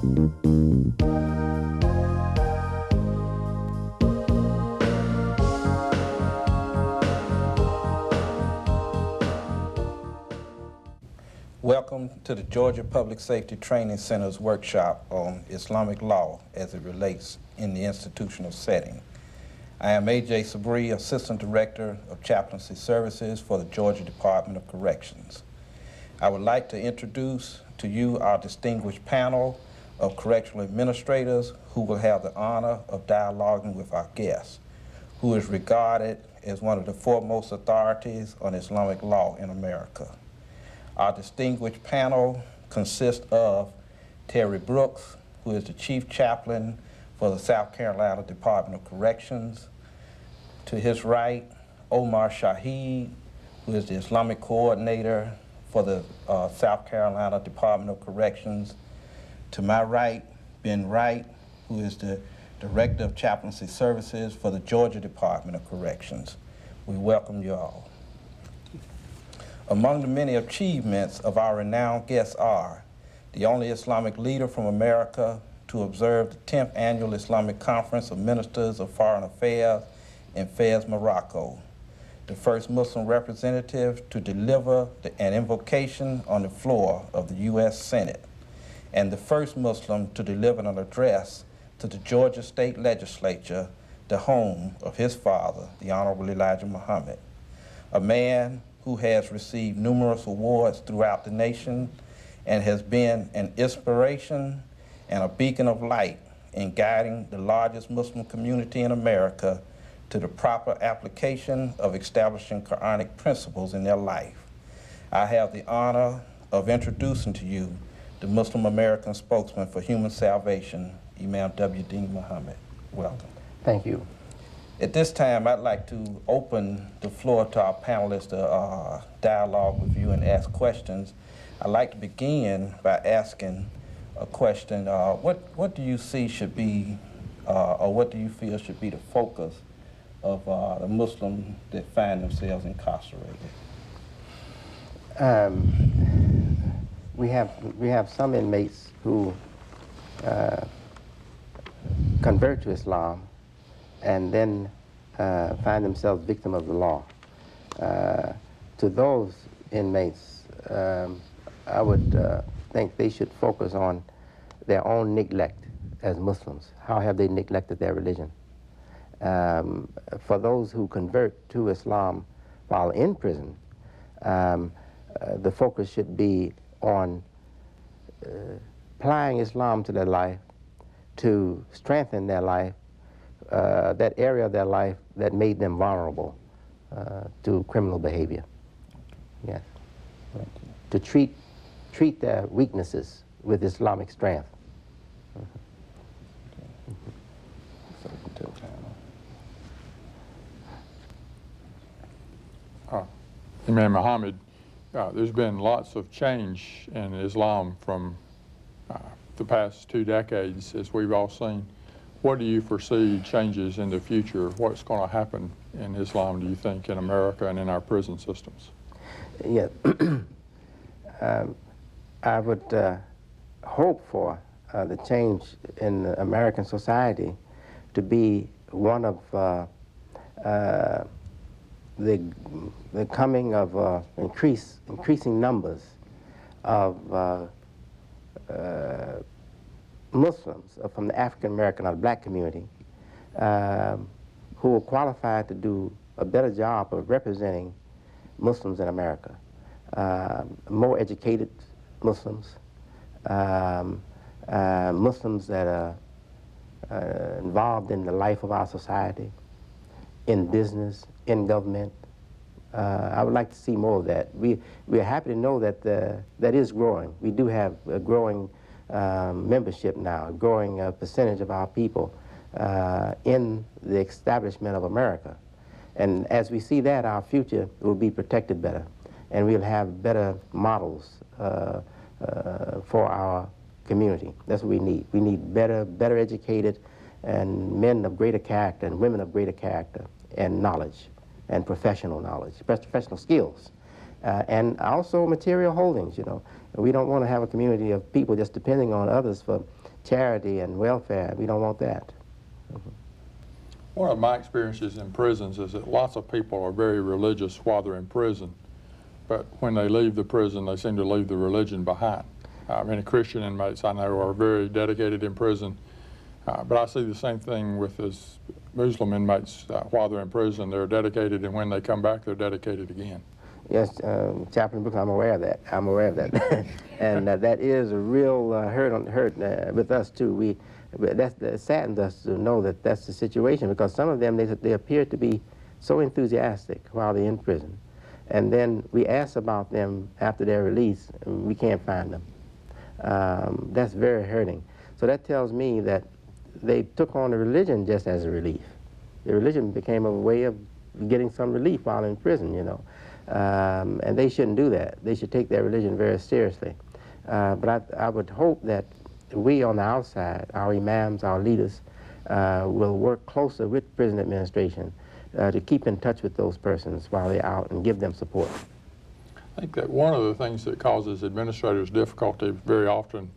Welcome to the Georgia Public Safety Training Center's workshop on Islamic law as it relates in the institutional setting. I am A.J. Sabri, Assistant Director of Chaplaincy Services for the Georgia Department of Corrections. I would like to introduce to you our distinguished panel of correctional administrators who will have the honor of dialoguing with our guest, who is regarded as one of the foremost authorities on Islamic law in America. Our distinguished panel consists of Terry Brooks, who is the Chief Chaplain for the South Carolina Department of Corrections. To his right, Omar Shahid, who is the Islamic Coordinator for the South Carolina Department of Corrections. To my right, Ben Wright, who is the Director of Chaplaincy Services for the Georgia Department of Corrections. We welcome you all. Among the many achievements of our renowned guests are the only Islamic leader from America to observe the 10th Annual Islamic Conference of Ministers of Foreign Affairs in Fez, Morocco, the first Muslim representative to deliver an invocation on the floor of the U.S. Senate, and the first Muslim to deliver an address to the Georgia State Legislature, the home of his father, the Honorable Elijah Mohammed, a man who has received numerous awards throughout the nation and has been an inspiration and a beacon of light in guiding the largest Muslim community in America to the proper application of establishing Quranic principles in their life. I have the honor of introducing to you the Muslim American spokesman for human salvation, Imam W. Dean Mohammed. Welcome. Thank you. At this time, I'd like to open the floor to our panelists to dialogue with you and ask questions. I'd like to begin by asking a question. What do you see should be, or what do you feel should be the focus of the Muslims that find themselves incarcerated? We have some inmates who convert to Islam and then find themselves victim of the law. To those inmates, I would think they should focus on their own neglect as Muslims. How have they neglected their religion? For those who convert to Islam while in prison, the focus should be on applying Islam to their life, to strengthen their life, that area of their life that made them vulnerable to criminal behavior. Yes. To treat their weaknesses with Islamic strength. Imam Mohammed, there's been lots of change in Islam from the past 2 decades, as we've all seen. What do you foresee changes in the future? What's going to happen in Islam, do you think, in America and in our prison systems? Yeah, I would hope for the change in American society to be one of the coming of increasing numbers of Muslims from the African American or the black community who are qualified to do a better job of representing Muslims in America. More educated Muslims, Muslims that are involved in the life of our society, in business, in government. I would like to see more of that. We are happy to know that that is growing. We do have a growing membership now, a growing percentage of our people in the establishment of America. And as we see that, our future will be protected better, and we'll have better models for our community. That's what we need. We need better educated and men of greater character and women of greater character and knowledge and professional knowledge, professional skills. And also material holdings, you know. We don't want to have a community of people just depending on others for charity and welfare. We don't want that. One of my experiences in prisons is that lots of people are very religious while they're in prison, but when they leave the prison, they seem to leave the religion behind. Many Christian inmates I know are very dedicated in prison, but I see the same thing with as Muslim inmates. While they're in prison, they're dedicated, and when they come back, they're dedicated again. Yes, Chaplin, I'm aware of that. I'm aware of that. And that is a real hurt with us, too. That saddens us to know that that's the situation, because some of them, they appear to be so enthusiastic while they're in prison. And then we ask about them after their release, and we can't find them. That's very hurting. So that tells me that they took on the religion just as a relief. The religion became a way of getting some relief while in prison, you know. And they shouldn't do that. They should take their religion very seriously. But I would hope that we on the outside, our imams, our leaders, will work closer with prison administration to keep in touch with those persons while they're out and give them support. I think that one of the things that causes administrators difficulty very often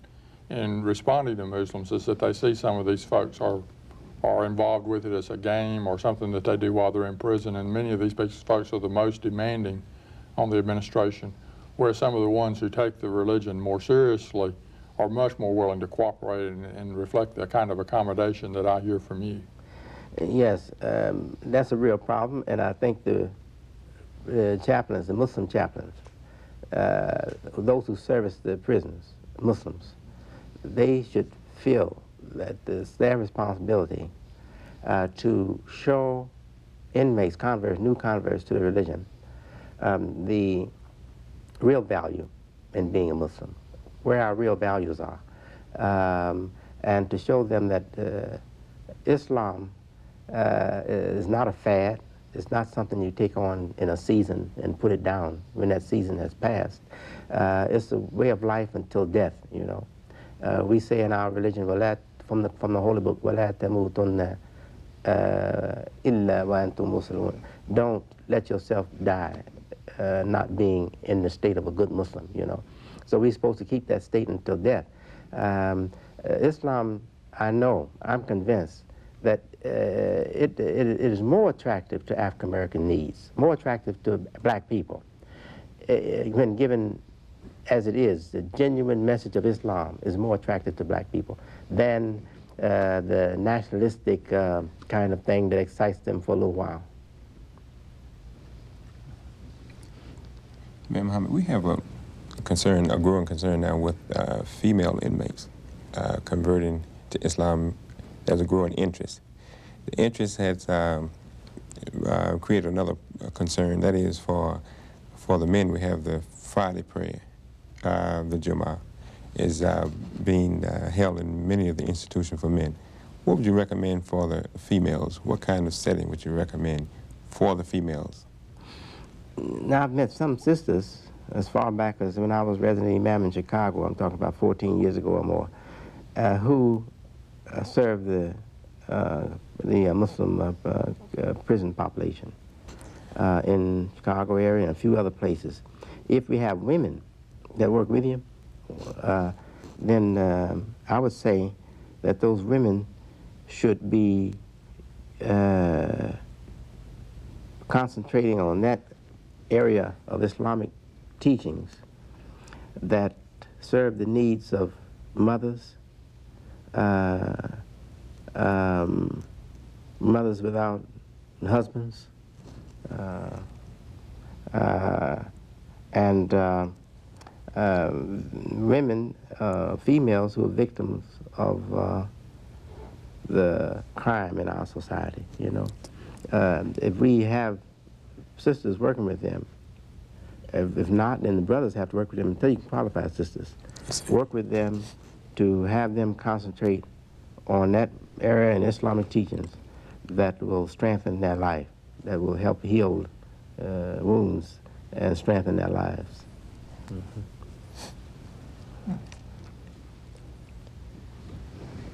in responding to Muslims is that they see some of these folks are involved with it as a game or something that they do while they're in prison, and many of these folks are the most demanding on the administration, whereas some of the ones who take the religion more seriously are much more willing to cooperate and reflect the kind of accommodation that I hear from you. Yes, that's a real problem, and I think the chaplains, the Muslim chaplains, those who service the prisons, Muslims, they should feel that it's their responsibility to show inmates, converts, new converts to the religion, the real value in being a Muslim, where our real values are, and to show them that Islam is not a fad. It's not something you take on in a season and put it down when that season has passed. It's a way of life until death, you know. We say in our religion, from the holy book, وَلَا تَمُوتُنَّ إِلَّا وَأَنْتُمْ مُسْلِمُونَ. Don't let yourself die not being in the state of a good Muslim, you know. So we're supposed to keep that state until death. Islam, I'm convinced that it is more attractive to African American needs, more attractive to black people, when given as it is. The genuine message of Islam is more attractive to black people than the nationalistic kind of thing that excites them for a little while. Ma'am Mohammed, we have a growing concern now with female inmates converting to Islam. There's a growing interest. The interest has created another concern. That is for the men. We have the Friday prayer, the Jummah, is being held in many of the institutions for men. What would you recommend for the females? What kind of setting would you recommend for the females? Now, I've met some sisters as far back as when I was resident imam in Chicago. I'm talking about 14 years ago or more, who served the Muslim prison population in Chicago area and a few other places. If we have women that work with you, then I would say that those women should be concentrating on that area of Islamic teachings that serve the needs of mothers, mothers without husbands, and women, females who are victims of the crime in our society, you know. If we have sisters working with them, if not, then the brothers have to work with them until you can qualify sisters. Work with them to have them concentrate on that area in Islamic teachings that will strengthen their life, that will help heal wounds and strengthen their lives.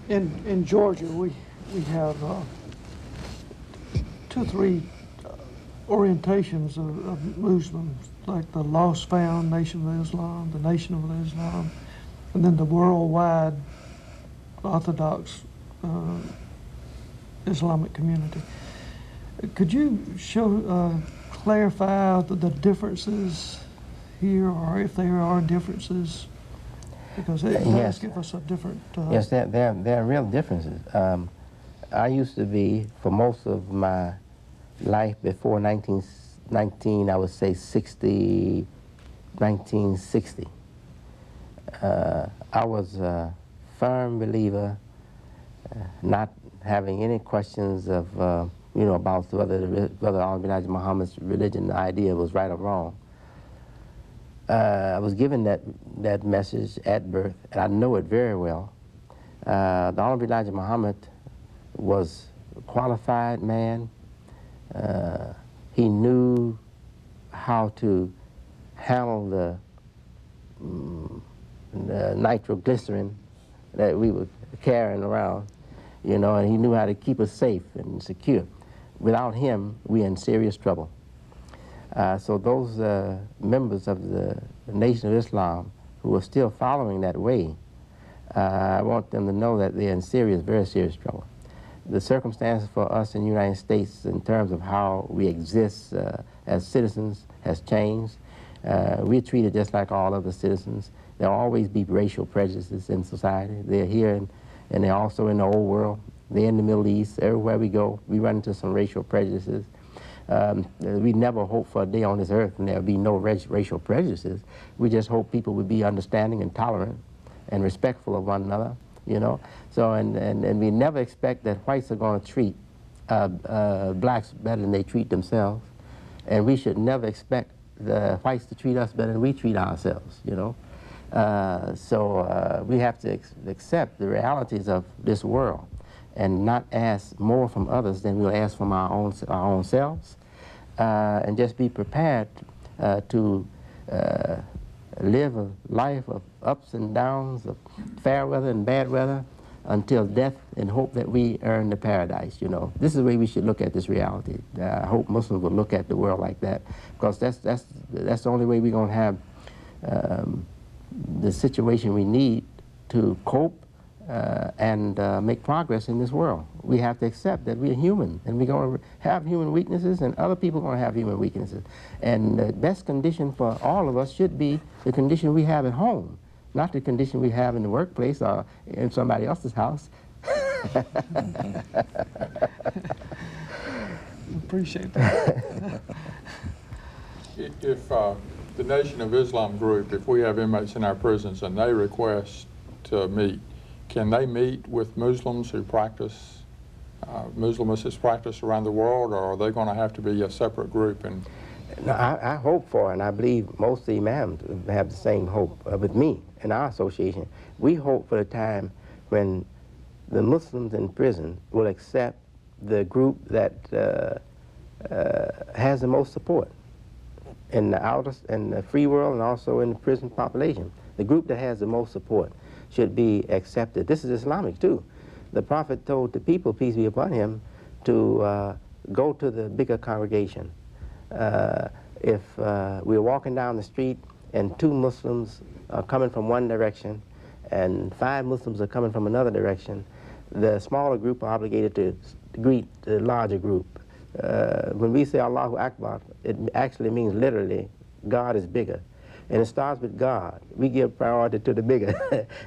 In Georgia, we have 2 or 3 orientations of Muslims, like the Lost Found Nation of Islam, the Nation of Islam, and then the worldwide Orthodox Islamic community. Could you clarify the differences here, or if there are differences? Because it does Yes. give us a different... Yes, there are real differences. I used to be, for most of my life before 19, I would say 1960, I was a firm believer, not having any questions of, about whether Elijah Muhammad's religion idea was right or wrong. I was given that message at birth, and I know it very well. The Honorable Elijah Muhammad was a qualified man. He knew how to handle the nitroglycerin that we were carrying around, and he knew how to keep us safe and secure. Without him, we're in serious trouble. So those members of the Nation of Islam who are still following that way, I want them to know that they're in serious, very serious trouble. The circumstances for us in the United States in terms of how we exist as citizens has changed. We're treated just like all other citizens. There'll always be racial prejudices in society. They're here and they're also in the old world. They're in the Middle East. Everywhere we go, we run into some racial prejudices. We never hope for a day on this earth and there'll be no racial prejudices. We just hope people would be understanding and tolerant and respectful of one another, So, and we never expect that whites are going to treat blacks better than they treat themselves. And we should never expect the whites to treat us better than we treat ourselves, So we have to accept the realities of this world and not ask more from others than we'll ask from our own selves, and just be prepared to live a life of ups and downs, of fair weather and bad weather, until death, and hope that we earn the paradise. This is the way we should look at this reality. I hope Muslims will look at the world like that, because that's the only way we're going to have the situation we need to cope and make progress in this world. We have to accept that we're human, and we're going to have human weaknesses, and other people are going to have human weaknesses. And the best condition for all of us should be the condition we have at home, not the condition we have in the workplace or in somebody else's house. Appreciate that. If the Nation of Islam group, if we have inmates in our prisons and they request to meet, can they meet with Muslims who practice Muslimist practice around the world, or are they going to have to be a separate group? And No, I hope for, and I believe most of the imams have the same hope with me and our association. We hope for the time when the Muslims in prison will accept the group that has the most support in the free world and also in the prison population. The group that has the most support should be accepted. This is Islamic too. The Prophet told the people, peace be upon him, to go to the bigger congregation. If we're walking down the street and 2 Muslims are coming from one direction and 5 Muslims are coming from another direction, the smaller group are obligated to greet the larger group. When we say Allahu Akbar, it actually means literally, God is bigger. And it starts with God. We give priority to the bigger,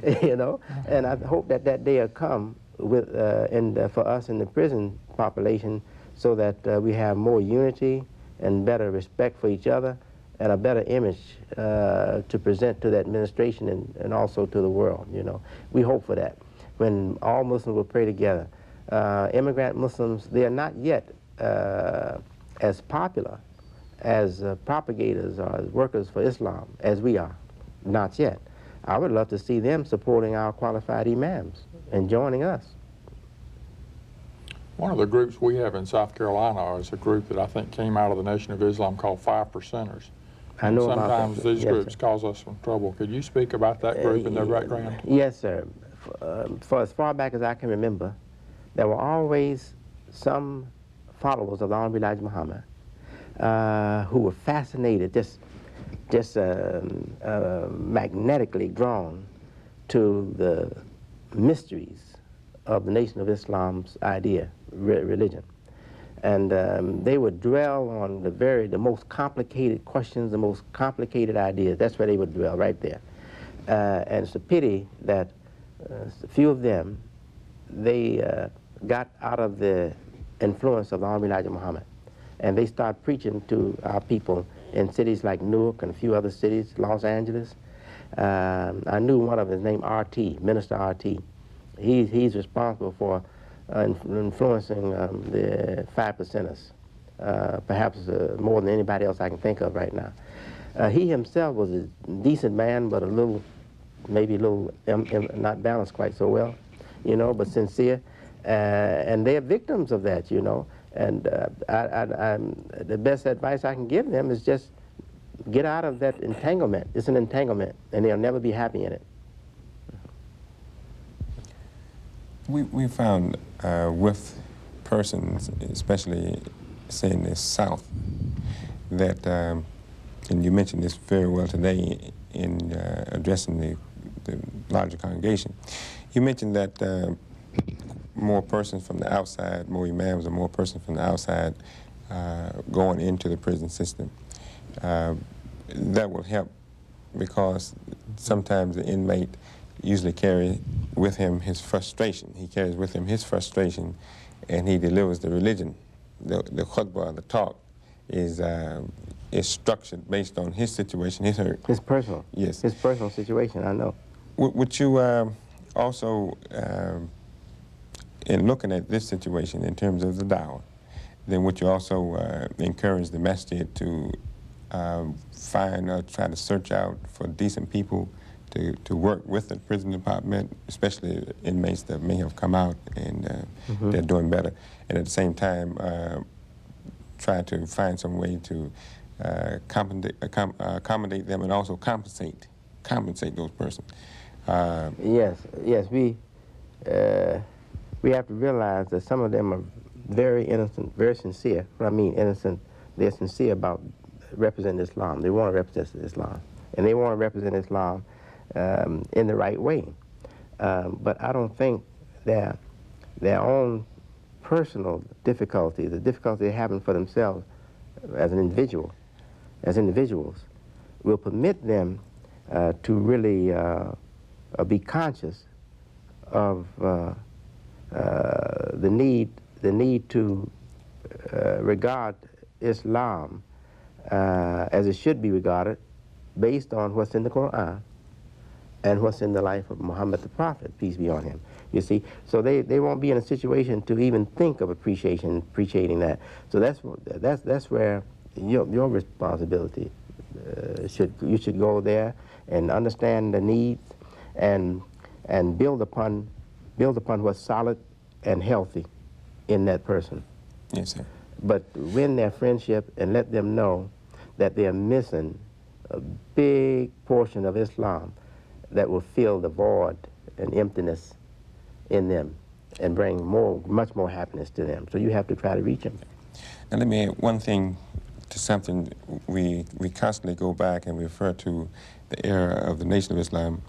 And I hope that day will come for us in the prison population, so that we have more unity and better respect for each other, and a better image to present to the administration and also to the world. We hope for that. When all Muslims will pray together. Immigrant Muslims, they are not yet as popular as propagators or as workers for Islam as we are, not yet. I would love to see them supporting our qualified imams and joining us. one of the groups we have in South Carolina is a group that I think came out of the Nation of Islam called 5 Percenters. I know about that. Sometimes these groups cause us some trouble. Could you speak about that group and their background? Yes, sir. For as far back as I can remember, there were always some followers of the Honorable Elijah Muhammad who were fascinated, just magnetically drawn to the mysteries of the Nation of Islam's idea, religion. And they would dwell on the most complicated questions, the most complicated ideas. That's where they would dwell, right there. And it's a pity that a few of them, they got out of the influence of the Honorable Elijah Muhammad. And they started preaching to our people in cities like Newark and a few other cities, Los Angeles. I knew one of them, named R.T., Minister R.T. He's responsible for influencing the 5%ers, perhaps more than anybody else I can think of right now. He himself was a decent man, but maybe a little not balanced quite so well, you know, but sincere. And they're victims of that, you know. And the best advice I can give them is just get out of that entanglement. It's an entanglement, and they'll never be happy in it. We found with persons, especially say in the South, that, and you mentioned this very well today in addressing the larger congregation, you mentioned that more persons from the outside, more imams or more persons from the outside going into the prison system. That will help because sometimes the inmate usually carries with him his frustration. He carries with him his frustration and he delivers the religion. The khutbah, the talk, is structured based on his situation, his hurt. His personal. Yes. His personal situation, I know. Would you also, in looking at this situation in terms of the dawah, then would you also encourage the masjid to find or try to search out for decent people to work with the prison department, especially inmates that may have come out and they're doing better, and at the same time try to find some way to accommodate them and also compensate those persons. Yes, we have to realize that some of them are very innocent, very sincere. What I mean innocent, they're sincere about representing Islam. They want to represent Islam, and they want to represent Islam in the right way. But I don't think that their own personal difficulties, the difficulty they're having for themselves as individuals, will permit them to really be conscious of the need to regard Islam as it should be regarded, based on what's in the Quran and what's in the life of Muhammad the Prophet, peace be on him. You see, so they won't be in a situation to even think of appreciating that. So that's where your responsibility you should go there and understand the needs and build upon what's solid and healthy in that person. Yes, sir. But win their friendship and let them know that they're missing a big portion of Islam that will fill the void and emptiness in them and bring much more happiness to them. So you have to try to reach them. Now let me add one thing to something we constantly go back and refer to the era of the Nation of Islam,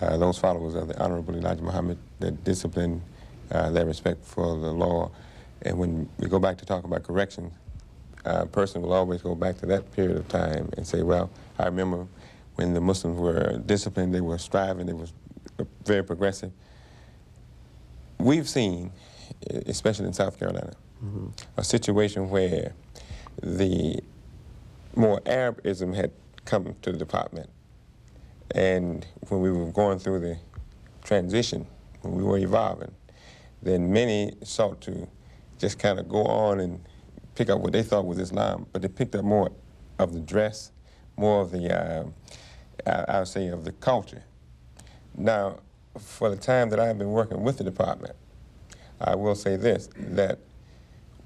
those followers of the Honorable Elijah Muhammad, their discipline, their respect for the law. And when we go back to talk about correction, a person will always go back to that period of time and say, well, I remember when the Muslims were disciplined, they were striving, they were very progressive. We've seen, especially in South Carolina, a situation where the more Arabism had come to the department. And when we were going through the transition, when we were evolving, then many sought to just kind of go on and pick up what they thought was Islam, but they picked up more of the dress, more of the, I would say, of the culture. Now, for the time that I've been working with the department, I will say this, that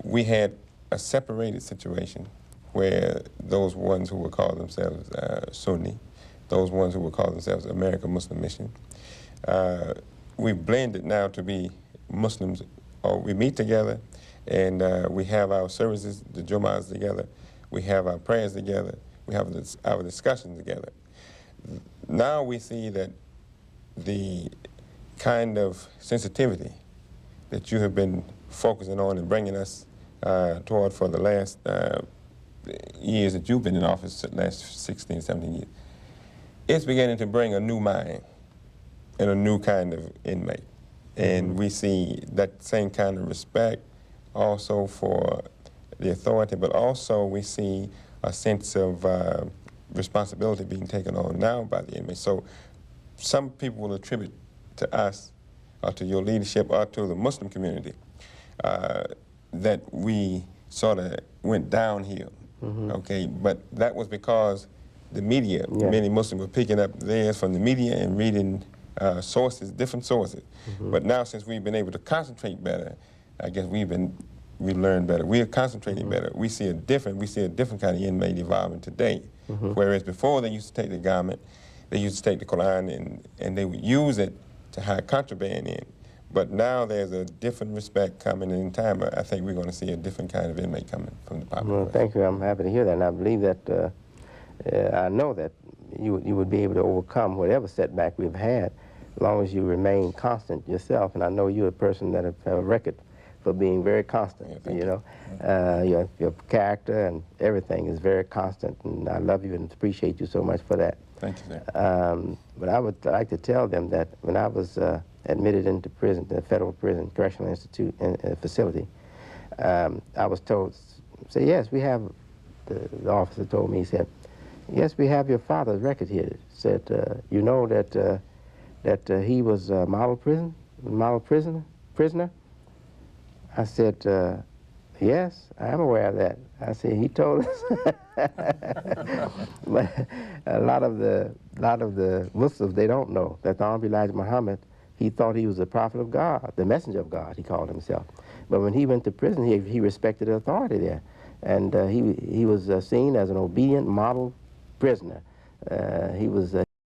we had a separated situation where those ones who would call themselves Sunni, those ones who would call themselves American Muslim Mission, we blended now to be Muslims, or we meet together and we have our services, the Jum'ahs together, we have our prayers together, we have our discussions together. Now we see that the kind of sensitivity that you have been focusing on and bringing us toward for the last years that you've been in office, the last 16, 17 years, it's beginning to bring a new mind and a new kind of inmate. And we see that same kind of respect also for the authority, but also we see a sense of responsibility being taken on now by the inmates. So some people will attribute to us, or to your leadership, or to the Muslim community, that we sort of went downhill, okay? But that was because the media, many Muslims were picking up theirs from the media and reading sources, different sources. But now, since we've been able to concentrate better, I guess we learned better. We are concentrating better. We see a different kind of inmate evolving today. Whereas before they used to take the garment, they used to take the Quran and they would use it to hide contraband in. But now there's a different respect coming in time. I think we're going to see a different kind of inmate coming from the population. Well, thank you. I'm happy to hear that, and I believe that, I know that you would be able to overcome whatever setback we've had as long as you remain constant yourself. And I know you're a person that have a record for being very constant, you know. Your character and everything is very constant, and I love you and appreciate you so much for that. Thank you, sir. But I would like to tell them that when I was admitted into prison, the federal prison, correctional institute facility, I was told, say, yes, we have, the officer told me, he said, yes, we have your father's record here. Said, you know that he was a model prisoner? I said, yes, I am aware of that. I said, he told us. But a lot of the Muslims, they don't know that the Honorable Elijah Muhammad, he thought he was the prophet of God, the messenger of God, he called himself. But when he went to prison, he respected the authority there. And he was seen as an obedient model prisoner. He was